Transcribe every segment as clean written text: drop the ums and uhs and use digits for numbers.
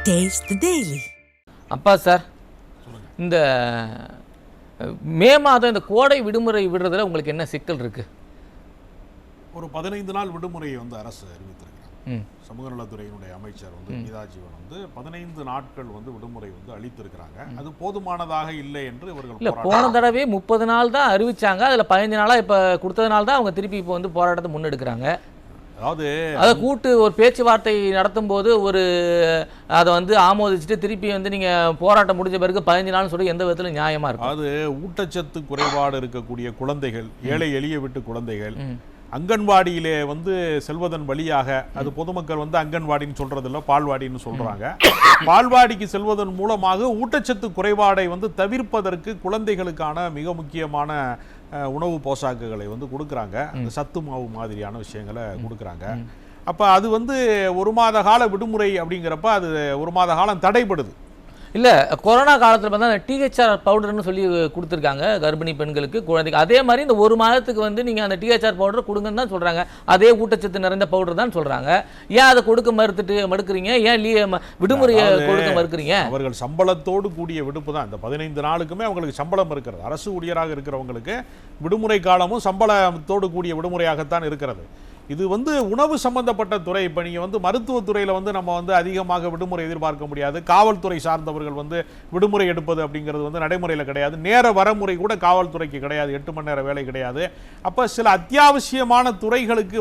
Taste the Daily. அப்பா sir, இந்த மே மாதம் இந்த கோடை விடுமுறை விடுறதுல உங்களுக்கு என்ன சிக்கல் இருக்கு? ஒரு 15 நாள் விடுமுறையை அரசு அறிவித்திருக்கிறாங்க. சமூக நலத்துறையினுடைய அமைச்சர் கீதாஜீவன் 15 நாட்கள் விடுமுறை அளித்திருக்கிறாங்க. அது போதுமானதாக இல்லை என்று இவர்கள் இல்ல, போன தடவை 30 நாள் தான் அறிவிச்சாங்க. அதுல 15 நாளா இப்ப கொடுத்ததுனால தான் அவங்க திருப்பி இப்போ போராட்டத்தை முன்னெடுக்கிறாங்க. அதாவது அதை கூட்டு ஒரு பேச்சுவார்த்தை நடத்தும் போது அதை ஆமோதிச்சுட்டு திருப்பி நீங்க போராட்டம் முடிஞ்ச பிறகு 15 நாள் சொல்லி எந்த விதத்துல நியாயமா இருக்கும்? அது ஊட்டச்சத்து குறைபாடு இருக்கக்கூடிய குழந்தைகள், ஏழை எளிய வீட்டு குழந்தைகள் அங்கன்வாடியிலே செல்வதன் வழியாக, அது பொதுமக்கள் அங்கன்வாடின்னு சொல்றதில்ல, பால்வாடின்னு சொல்றாங்க. பால்வாடிக்கு செல்வதன் மூலமாக ஊட்டச்சத்து குறைபாடை தவிர்ப்பதற்கு குழந்தைகளுக்கான மிக முக்கியமான உணவு போஷாக்குகளை கொடுக்குறாங்க. அந்த சத்து மாவு மாதிரியான விஷயங்களை கொடுக்குறாங்க. அப்ப அது 1 மாத கால விடுமுறை அப்படிங்கிறப்ப அது 1 மாத காலம் தடைபடுது. இல்லை, கொரோனா காலத்தில் பார்த்தா டிஹெச்ஆர் பவுடர்னு சொல்லி கொடுத்துருக்காங்க கர்ப்பிணி பெண்களுக்கு, குழந்தைக்கு. அதே மாதிரி இந்த 1 மாதத்துக்கு நீங்கள் அந்த டிஹெச்ஆர் பவுடர் கொடுங்கன்னு தான் சொல்கிறாங்க. அதே ஊட்டச்சத்து நிறைந்த பவுடர் தான் சொல்கிறாங்க. ஏன் அதை கொடுக்க மறுக்கிறீங்க? ஏன் விடுமுறையை கொடுக்க மறுக்கிறீங்க? அவர்கள் சம்பளத்தோடு கூடிய விடுப்பு தான். இந்த 15 நாளுக்குமே அவங்களுக்கு சம்பளம் இருக்கிறது. அரசு ஊழியராக இருக்கிறவங்களுக்கு விடுமுறை காலமும் சம்பளத்தோடு கூடிய விடுமுறையாகத்தான் இருக்கிறது. இது உணவு சம்பந்தப்பட்ட துறை. இப்போ நீங்கள் மருத்துவத்துறையில் நம்ம அதிகமாக விடுமுறை எதிர்பார்க்க முடியாது. காவல்துறை சார்ந்தவர்கள் விடுமுறை எடுப்பது அப்படிங்கிறது நடைமுறையில் கிடையாது. நேர வரமுறை கூட காவல்துறைக்கு கிடையாது. 8 மணி நேர வேலை கிடையாது. அப்போ சில அத்தியாவசியமான துறைகளுக்கு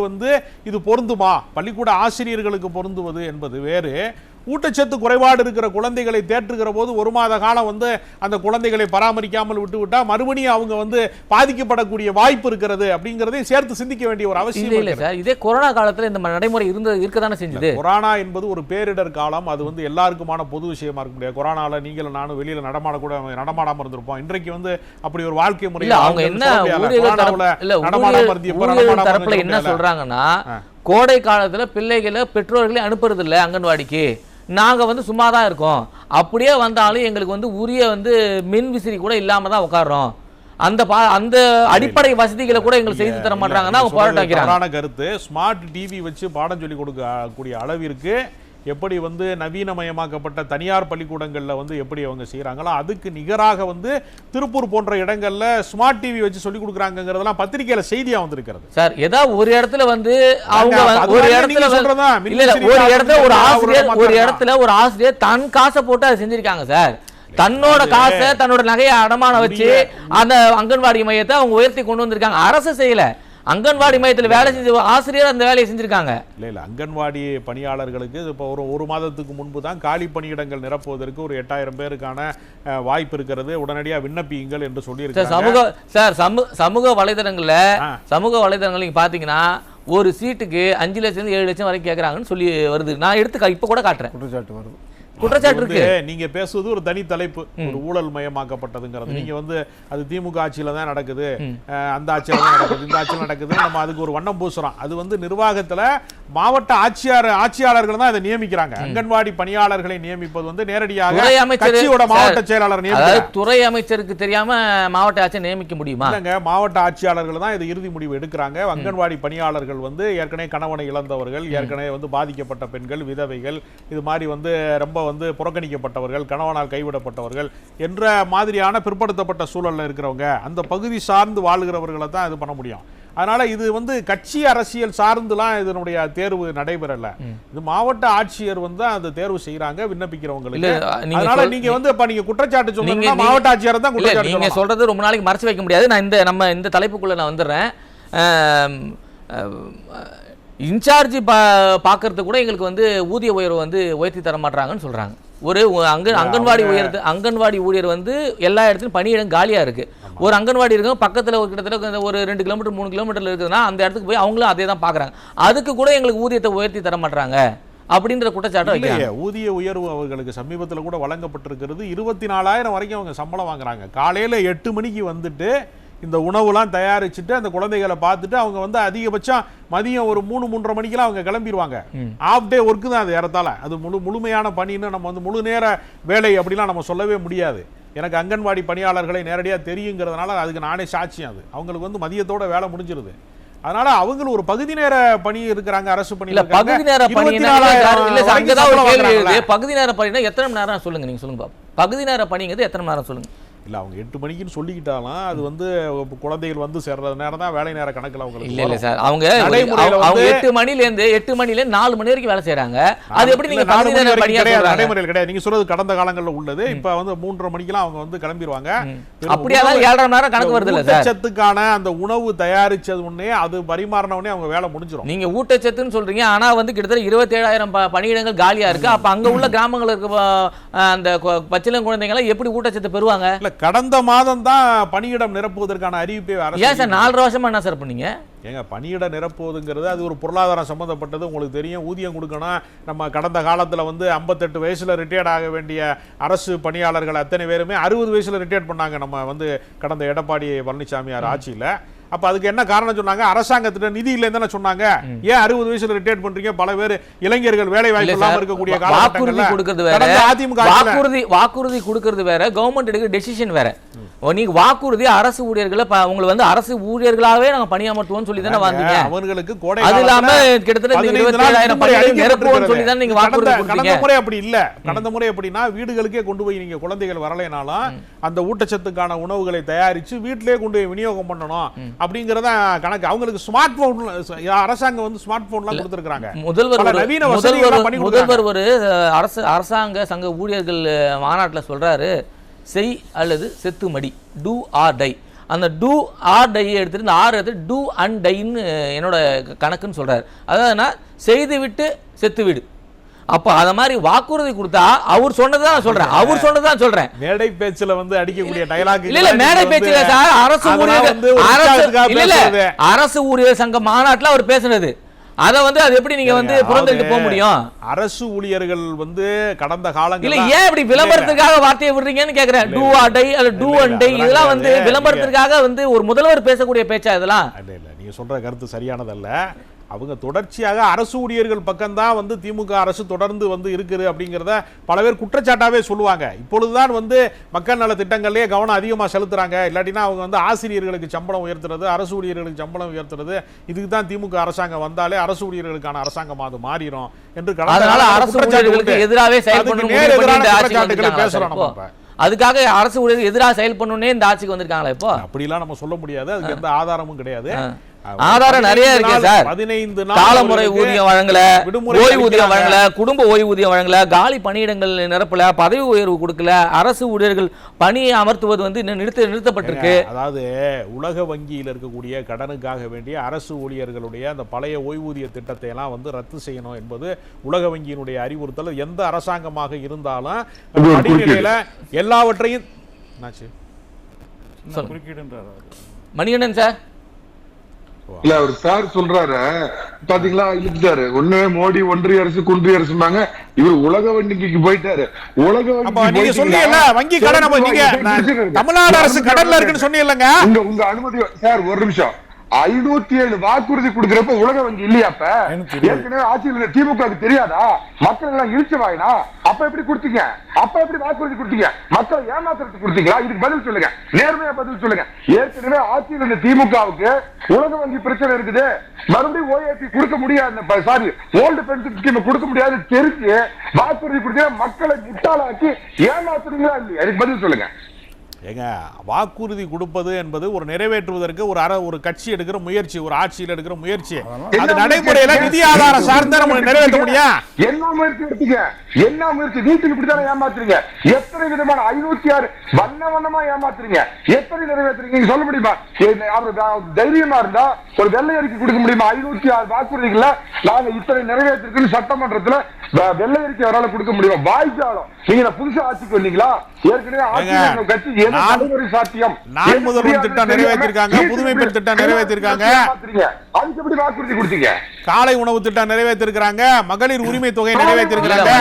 இது பொருந்துமா? பள்ளிக்கூட ஆசிரியர்களுக்கு பொருந்துவது என்பது வேறு. ஊட்டச்சத்து குறைபாடு இருக்கிற குழந்தைகளை தேற்றுகிற போது 1 மாத காலம் அந்த குழந்தைகளை பராமரிக்காமல் விட்டுவிட்டா மறுபடியும் அவங்க பாதிக்கப்படக்கூடிய வாய்ப்பு இருக்கிறது அப்படிங்கிறதையும் சேர்த்து சிந்திக்க வேண்டிய ஒரு அவசியம் இல்லை சார். இதே கொரோனா காலத்தில் இந்த நடைமுறை இருக்கதானே செஞ்சது. கொரோனா என்பது ஒரு பேரிடர் காலம். அது எல்லாருக்குமான பொது விஷயமா இருக்க முடியாது. கொரோனால நீங்களும் நானும் வெளியில நடமாடாம இருந்திருப்போம். இன்றைக்கு அப்படி ஒரு வாழ்க்கை முறை அவங்க என்ன சொல்றாங்கன்னா, கோடை காலத்துல பிள்ளைகளை பெற்றோர்களே அனுப்புறது இல்லை அங்கன்வாடிக்கு. நாங்க சும்மா தான் இருக்கோம். அப்படியே வந்தாலும் எங்களுக்கு உரிய மின் விசிறி கூட இல்லாம தான் உட்கார்றோம். அந்த அடிப்படை வசதிகளை கூட எங்களுக்கு செய்து தர மாட்டாங்கன்னா அவங்க போராட்டம் வைக்கிறாங்க. கருத்து ஸ்மார்ட் டிவி வச்சு பாடம் சொல்லி கொடுக்கக்கூடிய அளவிற்கு எப்படி நவீனமயமாக்கப்பட்ட தனியார் பள்ளிக்கூடங்களில் எப்படி அவங்க செய்கிறாங்களோ அதுக்கு நிகராக திருப்பூர் போன்ற இடங்கள்ல ஸ்மார்ட் டிவி வச்சு சொல்லி கொடுக்குறாங்கிறதெல்லாம் பத்திரிகையில செய்தியா வந்திருக்கிறது. சார், ஏதாவது ஒரு இடத்துல அவங்க ஒரு இடத்துல ஒரு இடத்துல ஒரு ஆசிரியர் தன் காசை போட்டு அதை செஞ்சிருக்காங்க சார். தன்னோட காசை, தன்னோட நகையை அடமான வச்சு அந்த அங்கன்வாடி மையத்தை அவங்க உயர்த்தி கொண்டு வந்திருக்காங்க. அரசு செய்யல, அங்கன்வாடி மையத்தில் வேலை செஞ்ச ஆசிரியர் அந்த வேலையை செஞ்சிருக்காங்க. இல்ல அங்கன்வாடி பணியாளர்களுக்கு இப்போ ஒரு மாதத்துக்கு முன்பு தான் காலி பணியிடங்கள் நிரப்புவதற்கு ஒரு 8000 பேருக்கான வாய்ப்பு இருக்கிறது. உடனடியாக விண்ணப்பியுங்கள் என்று சொல்லியிருக்காங்க. சமூக வலைதளங்கள்ல நீங்க பாத்தீங்கன்னா ஒரு சீட்டுக்கு 5 லட்சம் 7 லட்சம் வரைக்கும் கேட்கறாங்கன்னு சொல்லி வருது. நான் எடுத்து இப்ப கூட காட்டுறேன். குற்றச்சாட்டு இருக்கு. நீங்க பேசுவது ஒரு தனி தலைப்பு, ஒரு ஊழல் மயமாக்கப்பட்டதுங்கிறது. நீங்க அது திமுக ஆட்சியில தான் நடக்குது, அந்த ஆட்சியில தான் நடக்குது, இந்த ஆட்சியில நடக்குது, நம்ம அதுக்கு ஒரு வண்ணம் பூசுறோம். அது நிர்வாகத்துல மாவட்ட ஆட்சியாளர்கள் தான் இதை நியமிக்கிறாங்க. அங்கன்வாடி பணியாளர்களை நியமிப்பது நேரடியாக கட்சியோட மாவட்ட செயலாளர் நியமிக்கிறார். துறை அமைச்சருக்கு தெரியாம மாவட்ட ஆட்சியர் நியமிக்க முடியுமா? இல்லங்க, மாவட்ட ஆட்சியாளர்கள் தான் இதை இறுதி முடிவு எடுக்கிறாங்க. அங்கன்வாடி பணியாளர்கள் ஏற்கனவே கணவனை இழந்தவர்கள், ஏற்கனவே பாதிக்கப்பட்ட பெண்கள், விதவைகள், இது மாதிரி ரொம்ப புறக்கணிக்கப்பட்டவர்கள், கணவனால் கைவிடப்பட்டவர்கள் என்ற மாதிரியான பிற்படுத்தப்பட்ட சூழல்ல இருக்கிறவங்க, அந்த பகுதி சார்ந்து வாழ்கிறவர்களை தான் இது பண்ண முடியும். அதனால இது கட்சி அரசியல் சார்ந்துலாம் இதனுடைய தேர்வு நடைபெறல. இது மாவட்ட ஆட்சியர் அந்த தேர்வு செய்யறாங்க விண்ணப்பிக்கிறவங்களுக்கு. அதனால நீங்க குற்றச்சாட்டு சொல்றீங்க, மாவட்ட ஆட்சியர் தான் குற்றச்சாட்டு. நீங்க சொல்றது ரொம்ப நாளைக்கு மறைச்சு வைக்க முடியாது. நான் நம்ம இந்த தலைப்புக்குள்ள நான் வந்துடுறேன். இன்சார்ஜ் பார்க்கறது கூட எங்களுக்கு ஊதிய உயர்வு உயர்த்தி தர மாட்டாங்கன்னு சொல்றாங்க. ஒரு அங்கன்வாடி ஊழியர் எல்லா இடத்துலையும் பணியிடம் காலியா இருக்கு. ஒரு அங்கன்வாடி இருக்கு பக்கத்துல கிட்டத்தட்ட ஒரு 2 கிலோமீட்டர் 3 கிலோமீட்டர்ல இருக்குதுன்னா அந்த இடத்துக்கு போய் அவங்களும் அதே தான் பாக்குறாங்க. அதுக்கு கூட எங்களுக்கு ஊதியத்தை உயர்த்தி தர மாட்டாங்க அப்படின்ற குற்றச்சாட்டு வைக்கிறாங்க. ஊதிய உயர்வு அவர்களுக்கு சமீபத்தில் கூட வழங்கப்பட்டிருக்கிறது. 24,000 வரைக்கும் அவங்க சம்பளம் வாங்குறாங்க. காலையில 8 மணிக்கு இந்த உணவுலாம் தயாரிச்சுட்டு அந்த குழந்தைகளை பார்த்துட்டு அவங்க அதிகபட்சம் மதியம் ஒரு 3-3:30 மணிக்கெல்லாம் அவங்க கிளம்பிடுவாங்க. ஆஃப் டே ஒர்க்கு தான் அது. ஏறத்தால அது முழுமையான பணின்னு நம்ம முழு நேர வேலை அப்படிலாம் நம்ம சொல்லவே முடியாது. எனக்கு அங்கன்வாடி பணியாளர்களை நேரடியாக தெரியுங்கிறதுனால அதுக்கு நானே சாட்சியம். அது அவங்களுக்கு மதியத்தோட வேலை முடிஞ்சிருது. அதனால அவங்க ஒரு பகுதி நேர பணி இருக்கிறாங்க, அரசு பணி. இல்ல பகுதி நேர பணி இல்ல சார், அங்கதான் ஒரு கேள்வி எழுது. பகுதி நேர பணினா எத்தனை மணி நேரம் சொல்லுங்க, நீங்க சொல்லுங்க பாப்போம். பகுதி நேர பணிங்கிறது எத்தனை மணி நேரம் சொல்லுங்க. இல்ல அவங்க 8 மணிக்குன்னு சொல்லிக்கிட்டாலும் அது வந்து குழந்தைகள் வந்து சேர்ற நேரம் தான் வேலை நேர கணக்குல அவங்களுக்கு. இல்ல சார், அவங்க 8 மணிலேருந்து 4 மணி வரைக்கும் வேலை செய்யறாங்க. அது எப்படி நீங்க பகுதி நேர பணியா சொல்றீங்க? நடைமுறையில் கிடையாது. நீங்க சொல்றது கடந்த காலங்கள்ல உள்ளது. இப்ப வந்து 3:30 மணிக்கெல்லாம் அவங்க வந்து கிளம்பிடுவாங்க. அப்படியே 7.5 மணி நேரம் கணக்கு வருது இல்ல சார். ஊட்டச்சத்துக்கான அந்த உணவு தயாரிச்சது உடனே அது பரிமாறின உடனே அவங்க வேலை முடிஞ்சிடும். நீங்க ஊட்டச்சத்துன்னு சொல்றீங்க, ஆனா வந்து கிட்டத்தட்ட 27,000 பணியிடங்கள் காலியா இருக்கு. அப்ப அங்க உள்ள கிராமங்கள் இருக்க அந்த பச்சிளம் குழந்தைங்க எல்லாம் எப்படி ஊட்டச்சத்து பெறுவாங்க? இல்ல கடந்த மாதம் தான் பணியிடம் நிரப்புவதற்கான அறிவிப்பை அரசு. ஏன் சார் 4 வருஷமா என்ன சார் பண்ணீங்க? ஏங்க பணியிட நிரப்புவதுங்கிறது அது ஒரு பொருளாதாரம் சம்பந்தப்பட்டது. உங்களுக்கு தெரியும், ஊதியம் கொடுக்கணும். நம்ம கடந்த காலத்தில் வந்து 58 வயசுல ரிட்டையர்ட் ஆக வேண்டிய அரசு பணியாளர்கள் அத்தனை பேருமே 60 வயசுல ரிட்டையர்ட் பண்ணாங்க நம்ம வந்து கடந்த எடப்பாடி பழனிசாமியார் ஆட்சியில். அப்ப அதுக்கு என்ன காரணம் சொன்னாங்க? அரசாங்கத்திட்ட நிதி இல்லைன்னு சொன்னாங்க. ஏன் 60 வயசுல ரிட்டையர்ட் பண்றீங்க? பல பேர் இளைஞர்கள் வேலை வாய்ப்பு இல்லாம இருக்கக்கூடிய வாக்குறுதி கொடுக்கிறது வேற, வாக்குறுதி கொடுக்கிறது வேற, கவர்மெண்ட் எடுக்கிற டெசிஷன் வேற. நீங்க வாக்குறுதி அரசு ஊழியர்களை உங்களை வந்து அரசு ஊழியர்களாவே நாங்க பணியமர்த்துவோம்னு சொல்லி தானே வந்தீங்க. அவங்களுக்கு கோடை அது இல்லாம கிட்டத்தட்ட 27,000 பணியிடங்கள் நிரப்புவோம்னு சொல்லி தான் நீங்க வாக்குறுதி கொடுத்தீங்க. கடந்த முறை அப்படி இல்ல. கடந்த முறை எப்படின்னா வீடுகளுக்கே கொண்டு போய் நீங்க குழந்தைகள் வரலைனாலும் அந்த ஊட்டச்சத்துக்கான உணவுகளை தயாரிச்சு வீட்டிலேயே கொண்டு போய் விநியோகம் பண்ணணும் அப்படிங்கறத கணக்கு. அவங்களுக்கு ஸ்மார்ட் போன், அரசாங்கம் வந்து ஸ்மார்ட் போன்லாம் கொடுத்திருக்காங்க. முதல்வர் ஒரு அரசாங்க சங்க ஊழியர்கள் மாநாட்டில் சொல்றாரு, செய் அல்லது செத்து மடி, டூ ஆர் டை. அந்த டூ ஆர் டையை எடுத்துட்டு இந்த ஆர் எடுத்து டூ அண்ட் டைன்னு என்னோட கணக்குன்னு சொல்றாரு. அதாவது செய்து விட்டு செத்து விடு. அப்ப அத மாதிரி வாக்குறுதி கொடுத்தா அவர் சொன்னதான் சொல்றேன், அவர் சொன்னதான் சொல்றேன். மேடை பேச்சுல வந்து அடிக்கக்கூடிய டயலாக் இல்ல மேடை பேச்சுல சார், அரசு ஊழியர் சங்க மாநாட்டுல அவர் பேசுனது. அத வந்து அது எப்படி நீங்க வந்து புறந்தள்ளிட்டு போக முடியும்? அரசு ஊழியர்கள் வந்து கடந்த காலங்கள்ல இல்ல ஏன் இப்படி விளம்பரத்துக்காக வார்த்தையை விடுறீங்கன்னு கேக்குறேன். டூ ஆர் டை அல்ல டூ அண்ட் டை, இதெல்லாம் வந்து விளம்பரத்துக்காக வந்து ஒரு முதல்வர் பேசக்கூடிய பேச்சா இதெல்லாம்? இல்ல நீங்க சொல்ற கருத்து சரியானதல்ல. அவங்க தொடர்ச்சியாக அரசு ஊழியர்கள் பக்கம்தான் வந்து திமுக அரசு தொடர்ந்து வந்து இருக்குது அப்படிங்கிறத பல பேர் குற்றச்சாட்டாவே சொல்லுவாங்க. இப்பொழுதுதான் வந்து மக்கள் நல திட்டங்கள்லேயே கவனம் அதிகமாக செலுத்துறாங்க. இல்லாட்டினா அவங்க வந்து ஆசிரியர்களுக்கு சம்பளம் உயர்த்துறது, அரசு ஊழியர்களுக்கு சம்பளம் உயர்த்துறது, இதுக்கு தான் திமுக அரசாங்கம் வந்தாலே அரசு ஊழியர்களுக்கான அரசாங்கம் அது மாறிடும் என்று அரசு ஊழியர்களுக்கு எதிராகவே பேசுறோம். அதுக்காக அரசு ஊழியர்கள் எதிராக செயல் பண்ணணும்னே இந்த ஆட்சிக்கு வந்திருக்காங்களா? இப்போ அப்படிலாம் நம்ம சொல்ல முடியாது. அதுக்கு எந்த ஆதாரமும் கிடையாது. ஆதாரம் நிறைய இருக்கு சார். 15 காலமுறை ஊதியம் வழங்கல, ஓய்வூதியம் வழங்கல, குடும்ப ஓய்வூதியம் வழங்கல, காலி பணியிடங்கள் நிரப்பல, பதவி உயர்வு கொடுக்கல, அரசு ஊழியர்கள் பணியை அமர்த்துவது வந்து நிறுத்தப்பட்டிருக்கு. அதாவது உலக வங்கியில் இருக்கக்கூடிய கடனுக்காக வேண்டிய அரசு ஊழியர்களுடைய அந்த பழைய ஓய்வூதிய திட்டத்தை எல்லாம் வந்து ரத்து செய்யணும் என்பது உலக வங்கியினுடைய அறிவுறுத்தல். எந்த அரசாங்கமாக இருந்தாலும் படிநிலையில எல்லாவற்றையும் மணிகண்டன் சார் இல்ல அவர் சார் சொல்றாரு பாத்தீங்களா, இழுத்தாரு. ஒண்ணு மோடி ஒன்றிய அரசு குன்றிய அரசுனாங்க, இவர் உலக வங்கிக்கு போயிட்டாரு. உலக வங்கி சொன்னீங்கல்ல, வங்கி கடன் நீங்க தமிழ்நாடு அரசு கடன்ல இருக்குன்னு சொன்னீங்கல்லங்க. உங்க அனுமதி சார், ஒரு நிமிஷம். 507 வாக்குறுதி கொடுக்கிறப்ப உலக வங்கி இல்லையாப்ப? ஏற்கனவே ஆட்சியில் திமுக தெரியாதா? மக்கள் எல்லாம் இழிச்சு வாயினா அப்ப எப்படி கொடுத்தீங்க? அப்ப எப்படி வாக்குறுதி கொடுத்தீங்க? மக்கள் ஏமாத்துறதுக்கு கொடுத்தீங்களா? இதுக்கு பதில் சொல்லுங்க, நேர்மையா பதில் சொல்லுங்க. ஏற்கனவே ஆட்சியில் இருந்த திமுகவுக்கு உலக வங்கி பிரச்சனை இருக்குது, மறுபடியும் ஓஏபி கொடுக்க முடியாது, சாரி ஓல்டு பென்ஷன் ஸ்கீம் கொடுக்க முடியாது தெரிஞ்சு வாக்குறுதி கொடுத்தீங்க, மக்களை முட்டாளாக்கி ஏமாத்துறீங்களா இல்லையா? இதுக்கு பதில் சொல்லுங்க. ஏங்க வாக்குறுதி கொடுப்பது என்பது ஒரு நிறைவேற்றுவதற்கு ஒரு கட்சி எடுக்கிற முயற்சி, ஒரு ஆட்சியில் எடுக்கிற முயற்சி. அது நடைமுறையில நிதி ஆதாரம் சார்ந்த நம்ம நிறைவேற்ற முடியும். என்ன முயற்சி எடுத்தீங்க? என்ன முயற்சி? வீட்டுக்கு இப்படித்தானே ஏமாத்துறீங்க. எத்தனை விதமான 506 வண்ணமா ஏமாத்துறீங்க. எத்தனை நிறைவேற்றுறீங்க சொல்ல முடியுமா? தைரியமா இருந்தா ஒரு வெள்ளை அறிக்கை கொடுக்க முடியுமா? 506 வாக்குறுதிகளை நாங்க இத்தனை நிறைவேற்றிருக்குன்னு சட்டமன்றத்துல வெள்ளை அறிக்கை அவரால் கொடுக்க முடியுமா? வாய்ச்சாலும் நீங்க புதுசா ஆட்சிக்கு வந்தீங்களா? ஏற்கனவே ஆட்சி கட்சி சாத்தியம் முதல்வர் திட்டம் நிறைவேற்றிருக்காங்க, புதுமை பெண் திட்டம் நிறைவேற்றிருக்காங்க, அதுக்கு எப்படி வாக்குறுதி கொடுத்தீங்க? காலை உணவு திட்டம் நிறைவேற்றிருக்காங்க, மகளிர் உரிமை தொகை நிறைவேற்றிருக்காங்க.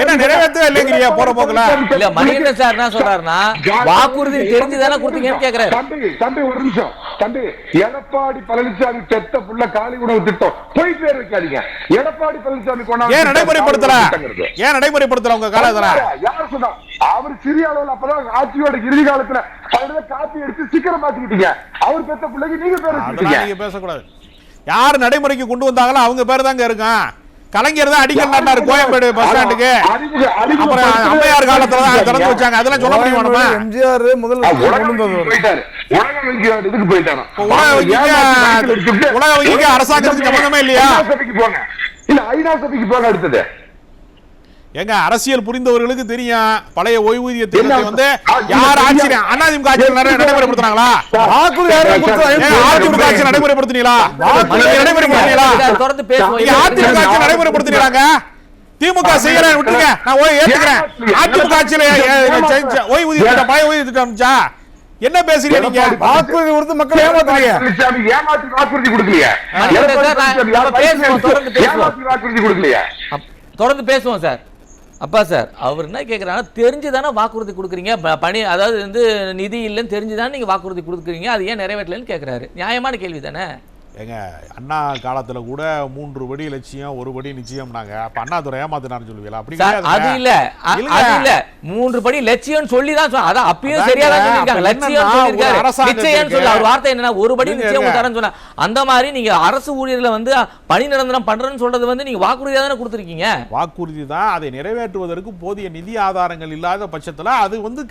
என்ன நிறைவேற்றவே இல்லைங்கிறியா போற போக்குல? இல்ல மணிகண்டன் சார் என்ன சொல்றாருன்னா வாக்குறுதி தெரிஞ்சுதானே கொடுத்தீங்கன்னு கேக்குறாரு. தம்பி ஒரு நிமிஷம் தம்பி, எடப்பாடி பழனிசாமி பெத்த புள்ள காலை உணவு திட்டம் போய் பேர் வைக்காதீங்க. எடப்பாடி பழனிசாமி ஏன் நடைமுறைப்படுத்தல? ஏன் நடைமுறைப்படுத்தல உங்க காலத்துல? யார் சொன்னா? அவர் சிறிய அளவில் அப்பதான் ஆட்சியோட இறுதி காலத்துல அவரோட காப்பி எடுத்து சீக்கிரம் மாத்திக்கிட்டீங்க. அவர் பெத்த பிள்ளைக்கு நீங்க பேர் வச்சுட்டீங்க. நீங்க பேசக்கூடாது. யார் நடைமுறைக்கு கொண்டு வந்தாங்களோ அவங்க பேர் தாங்க இருக்கும். கலைஞர் தான் அடிக்கல் நாட்டாரு கோயம்பேடு பஸ் ஸ்டாண்டுக்கு. அப்புறம் அம்மையார் காலத்துல தான் திறந்து வச்சாங்க. அதெல்லாம் சொல்ல முடியுமா நம்ம? எம்ஜிஆர் முதல்ல உலக வங்கிக்கு அரசாங்கத்துக்கு சம்பந்தமே இல்லையா? ஐநா சபைக்கு போங்க. அடுத்தது எங்க அரசியல் புரிந்தவர்களுக்கு தெரியும். பழைய ஓய்வூதிய திட்டத்தை வந்து யார் ஆட்சி அதிமுக ஆட்சியில் நடைமுறைப்படுத்தினாங்களா? அதிமுக ஆட்சி நடைமுறைப்படுத்தினீங்களா? அதிமுக ஆட்சி நடைமுறைப்படுத்தினாங்க. திமுக செய்யற விட்டுருங்க, நான் ஏத்துக்கிறேன். அதிமுக ஆட்சியில ஓய்வூதிய திட்டம் பழைய ஓய்வூதிய திட்டம் இருந்துச்சா? என்ன பேசுறீங்க நீங்க? வாக்குறுதி கொடுத்து மக்கள் ஏமாத்துறீங்க. ஏமாத்தி வாக்குறுதி கொடுக்கலையா? வாக்குறுதி கொடுக்கலையா? தொடர்ந்து பேசுவோம் சார். அப்பா சார், அவர் என்ன கேட்குறாங்க, தெரிஞ்சுதானே வாக்குறுதி கொடுக்குறீங்க, பணி அதாவது வந்து நிதி இல்லைன்னு தெரிஞ்சுதானே நீங்கள் வாக்குறுதி கொடுக்குறீங்க, அது ஏன் நிறைவேற்றலன்னு கேட்குறாரு. நியாயமான கேள்வி தானே. ஏங்க அண்ணா காலத்துல கூட 3 படி லட்சியம் 1 படி நிச்சயம்னாங்க. அப்ப அண்ணாதுரை ஏமாத்தினார்னு சொல்லுவீங்களா? அப்படி அது இல்ல, அது இல்ல, 3 படி லட்சியம் சொல்லி தான் அதான் அப்பயும் சரியா தான் சொல்லிருக்காங்க. லட்சியம் சொல்லிருக்காரு, நிச்சயம் சொல்ல அவர் வார்த்தை என்னன்னா 1 படி நிச்சயம் தரேன்னு சொன்னா. அந்த மாதிரி நீங்க அரசு ஊழியர்களை வந்து பணி நிரந்தரம் பண்றேன்னு சொல்றது வந்து நீங்க வாக்குறுதியா தானே கொடுத்துருக்கீங்க. வாக்குறுதி தான். அதை நிறைவேற்றுவதற்கு போதிய நிதி ஆதாரங்கள் இல்லாத பட்சத்துல அது வந்து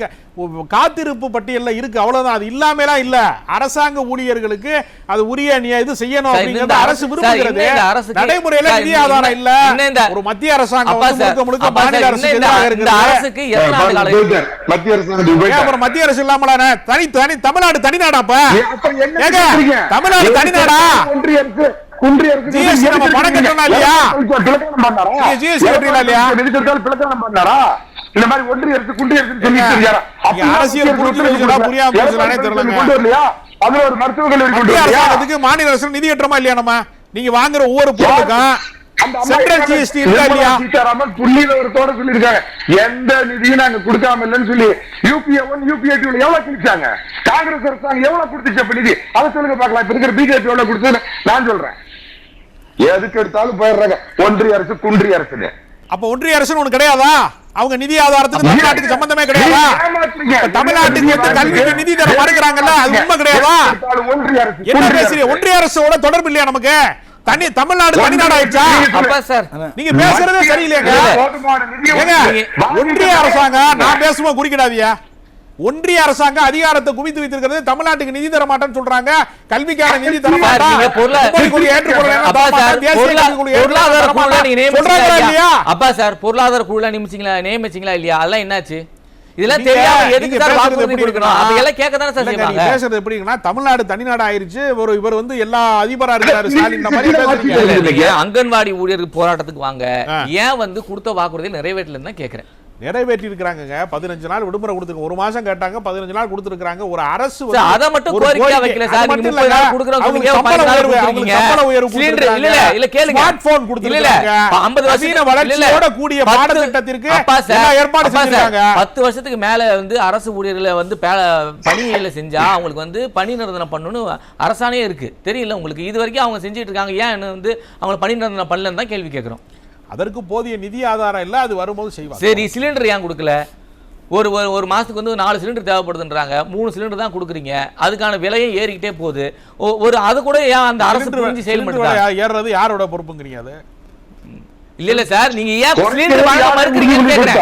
காத்திருப்பு பட்டியல்ல இருக்கு, அவ்வளவுதான். அது இல்லாமலாம் இல்ல. அரசாங்க ஊழியர்களுக்கு அது உரிய செய்யணும் அப்படிங்கறது அரசு விரும்புகிறது. நடைமுறையில நிதி ஆதாரம் இல்ல. ஒரு மத்திய அரசாங்கம் முழுக்க முழுக்க மாநில அரசுக்கு எதிராக இருக்குது. அரசுக்கு மத்திய அரசாங்கம் அப்புறம் மத்திய அரசு இல்லாமல தனி தமிழ்நாடு தனிநாடாப்ப? தமிழ்நாடு தனிநாடா? ஒன்றிய அரசு குன்றிய அரசு ஜிஎஸ்டி நம்ம பணம் கட்டணும் இல்லையா? ஜிஎஸ்டி கட்டணும் இல்லையா? பிளக்கணம் பண்ணாரா? இந்த மாதிரி ஒன்றிய அரசு குன்றிய அரசு சொல்லிட்டு இருக்காரா? அரசியல் புரியாம கொண்டு வரலையா? அதுல ஒரு மருத்துவ கல்லூரி கொண்டு வரலையா? அதுக்கு மாநில அரசு நிதி கட்டுறமா இல்லையா? நம்ம நீங்க வாங்குற ஒவ்வொரு பொருளுக்கும் சென்ட்ரல் ஜிஎஸ்டி இருக்கா இல்லையா? சீதாராமன் புள்ளிவிவரத்தோட சொல்லிருக்காங்க, எந்த நிதியும் நாங்க கொடுக்காம இல்லைன்னு சொல்லி. UPA 1 UPA 2 எவ்வளவு கிழிச்சாங்க? காங்கிரஸ் அரசாங்கம் எவ்வளவு கொடுத்துச்சு அப்ப நிதி? அதை சொல்லுங்க பாக்கலாம். இப்ப இருக்கிற பிஜேபி எவ்வளவு கொடுத்து நான் சொல்றேன். எதுக்கு எடுத்தாலும் போயிடுறாங்க ஒன்றிய அரசு குன்றிய அரசு. அப்ப ஒன்றிய அரசு ஒண்ணு கிடையாதா? அவங்க நிதி ஆதாரத்துக்கு தமிழ்நாட்டுக்கு சம்பந்தமே கிடையாதா? தமிழ்நாட்டுக்கு கல்விக்கு நிதி தர மறுக்கிறாங்கல்ல, அது உண்மை கிடையாதா? என்ன பேசுறீங்க? ஒன்றிய அரசோட தொடர்பு இல்லையா நமக்கு? தமிழ்நாடு தனிநாடு ஆயிடுச்சா? நீங்க பேசுறதே சரியில்லையாங்க. ஒன்றிய அரசாங்கம் நான் பேசும்போது குறிக்கிடாதியா? ஒன்றிய அரசாங்கம் அதிகாரத்தை குவித்து வைத்திருக்கிறது. தமிழ்நாட்டுக்கு நிதி தர மாட்டேன்னு சொல்றாங்க. கல்விக்கான நிதி தர மாட்டாங்க. பொருளாதார குழுல நியமிச்சீங்களா இல்லையா? அதெல்லாம் என்னாச்சு? இதெல்லாம் தெரியாம எதுக்கு சார் வாக்குறுதி கொடுக்கணும்? அதெல்லாம் கேட்க தானே சார் செய்வாங்க. பேசுறது எப்படின்னா தமிழ்நாடு தனிநாடு ஆயிருச்சு. இவர் வந்து எல்லா அதிபரா இருக்காரு ஸ்டாலின் மாதிரி பேசுறீங்க. அங்கன்வாடி ஊழியர்கள் போராட்டத்துக்கு வாங்க, ஏன் வந்து கொடுத்த வாக்குறுதியை நிறைவேற்றலன்னு தான் கேட்கிறேன். நிறைவேற்றி இருக்காங்க. 15 நாள் விடுமுறை கொடுத்துருக்காங்க. 1 மாசம் கேட்டாங்க, 15 நாள் கொடுத்துருக்காங்க. ஒரு அரசு அத மட்டும் கோரிக்கையா வைக்கல சார். நீங்க 30 நாள் கொடுக்கறோம் சொல்றீங்க, 10 நாள் கொடுத்துருக்கீங்க. சம்பள உயர்வு கொடுத்துருக்காங்க. இல்ல கேளுங்க. ஸ்மார்ட் போன் கொடுத்துருக்காங்க. 50 வருஷ வளர்ச்சியோட கூடிய பாடத்திட்டத்திற்கு எல்லா ஏற்பாடு செஞ்சிருக்காங்க. 10 வருஷத்துக்கு மேல வந்து அரசு ஊழியர்களை வந்து பணியில செஞ்சா அவங்களுக்கு வந்து பணி நிரந்தரம் பண்ணனும் அரசாணையே இருக்கு. தெரியல உங்களுக்கு? இது வரைக்கும் அவங்க செஞ்சிட்டு இருக்காங்க. ஏன் வந்து அவங்க பணி நிரந்தரம் பண்ணலன்னு தான் கேள்வி கேட்கிறோம். அதற்கு போதிய நிதி ஆதாரம் இல்ல. அது வரும்போது செய்வாங்க. சரி, சிலிண்டர் ஏன் கொடுக்கல? ஒரு மாசத்துக்கு வந்து 4 சிலிண்டர் தேவைப்படுதுன்றாங்க, 3 சிலிண்டர் தான் கொடுக்குறீங்க. அதுக்கான விலையை ஏறிக்கிட்டே போகுது. அது கூட ஏன் அந்த அரசு புரிஞ்சு செயல்படுத்தா? ஏறது யாரோட பொறுப்புங்கிறீங்க? அது இல்ல சார், நீங்க ஏன் சிலிண்டர் வாங்க மறுக்கிறீங்கன்னு கேக்குறேன்.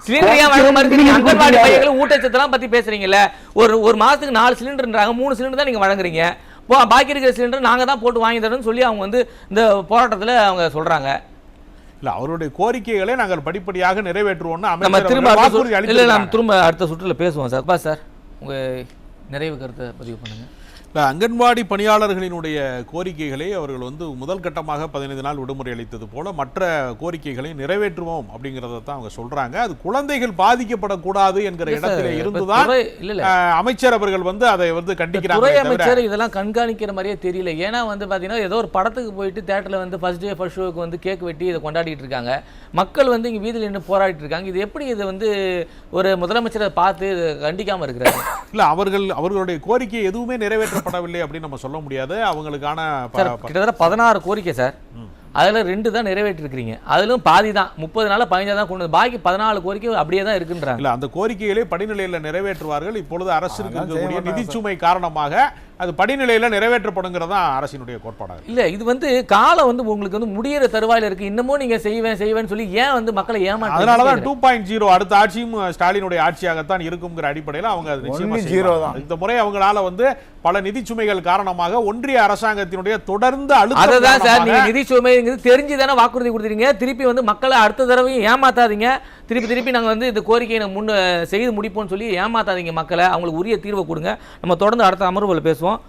சிலிண்டர் ஏன் வாங்க மறுக்கிறீங்க? அங்கன்வாடி பையன்கள் ஊட்டச்சத்தெல்லாம் பத்தி பேசுறீங்கல்ல. ஒரு மாசத்துக்கு 4 சிலிண்டர்ன்றாங்க, 3 சிலிண்டர் தான் நீங்க வழங்குறீங்க. பாக்கி இருக்கிற சிலிண்டர் நாங்க தான் போட்டு வாங்கி தரோம்னு சொல்லி அவங்க வந்து இந்த போராட்டத்துல அவங்க சொல்றாங்க. இல்ல, அவருடைய கோரிக்கைகளை நாங்கள் படிப்படியாக நிறைவேற்றுவோம். நம்ம திரும்ப அடுத்த சுற்றுல பேசுவோம் சார். சார் உங்க நிறைவு கருத்தை பதிவு பண்ணுங்க. அங்கன்வாடி பணியாளர்களினுடைய கோரிக்கைகளை அவர்கள் வந்து முதல் கட்டமாக 15 நாள் விடுமுறை அளித்தது போல மற்ற கோரிக்கைகளை நிறைவேற்றுவோம் அப்படிங்கறத தான் அவங்க சொல்றாங்க. அது குழந்தைகள் பாதிக்கப்படக்கூடாது என்கிற இடத்திலே இருந்துதான் அமைச்சர் அவர்கள் வந்து அதை வந்து கண்டிக்கிறாங்க. துறை அமைச்சர் இதெல்லாம் கண்காணிக்கிற மாதிரியே தெரியல. ஏன்னா வந்து பாத்தீங்கன்னா ஏதோ ஒரு படத்துக்கு போயிட்டு தியேட்டர்ல வந்து ஃபர்ஸ்ட் டே ஃபர்ஸ்ட் ஷோக்கு வந்து கேக் வெட்டி இதை கொண்டாடிட்டு இருக்காங்க. மக்கள் வந்து இங்க வீதியில் நின்று போராடிட்டு இருக்காங்க. இது எப்படி இது வந்து ஒரு முதலமைச்சரை பார்த்து கண்டிக்காம இருக்கிறாரு? இல்ல, அவர்களுடைய கோரிக்கை எதுவுமே நிறைவேற்றப்படவில்லை அப்படின்னு நம்ம சொல்ல முடியாது. அவங்களுக்கான கிட்டத்தட்ட 16 கோரிக்கை சார். அதுல 2 தான் நிறைவேற்றி இருக்கிறீங்க. அதிலும் பாதி தான் 30 நாள் 15 தான் கொண்டு, பாக்கி 14 கோரிக்கை அப்படியே தான் இருக்குன்றாங்க. இல்ல, அந்த கோரிக்கைகளை படிநிலையில நிறைவேற்றுவார்கள். இப்பொழுது அரசு இருக்கக்கூடிய நிதிச்சுமை காரணமாக அது படிநிலையில நிறைவேற்றப்படுங்கிறதா அரசினுடைய கோட்பாடாக. இல்ல இது வந்து காலம் வந்து உங்களுக்கு வந்து முடியிற தருவாயில இருக்கு, இன்னமும் நீங்க செய்வேன்னு சொல்லி ஏன் வந்து மக்களை ஏமாற்ற? அதனாலதான் 2.0 அடுத்த ஆட்சியும் ஸ்டாலினுடைய ஆட்சியாகத்தான் இருக்குங்கிற அடிப்படையில் அவங்க அது நிச்சயமா செய்வாங்க. இந்த முறை அவங்களால வந்து பல நிதி சுமைகள் காரணமாக ஒன்றிய அரசாங்கத்தினுடைய தொடர்ந்து அதான் சார், நீங்க நிதி சுமைங்கிறது தெரிஞ்சுதானே வாக்குறுதி கொடுத்துறீங்க. திருப்பி வந்து மக்களை அடுத்த தடவையும் ஏமாத்தாதீங்க. திருப்பி நாங்க வந்து இந்த கோரிக்கையை முன் செய்து முடிப்போம்னு சொல்லி ஏமாத்தாதீங்க மக்களை. அவங்களுக்கு உரிய தீர்வை கொடுங்க. நம்ம தொடர்ந்து அடுத்த அமர்வுல பேசுவோம்.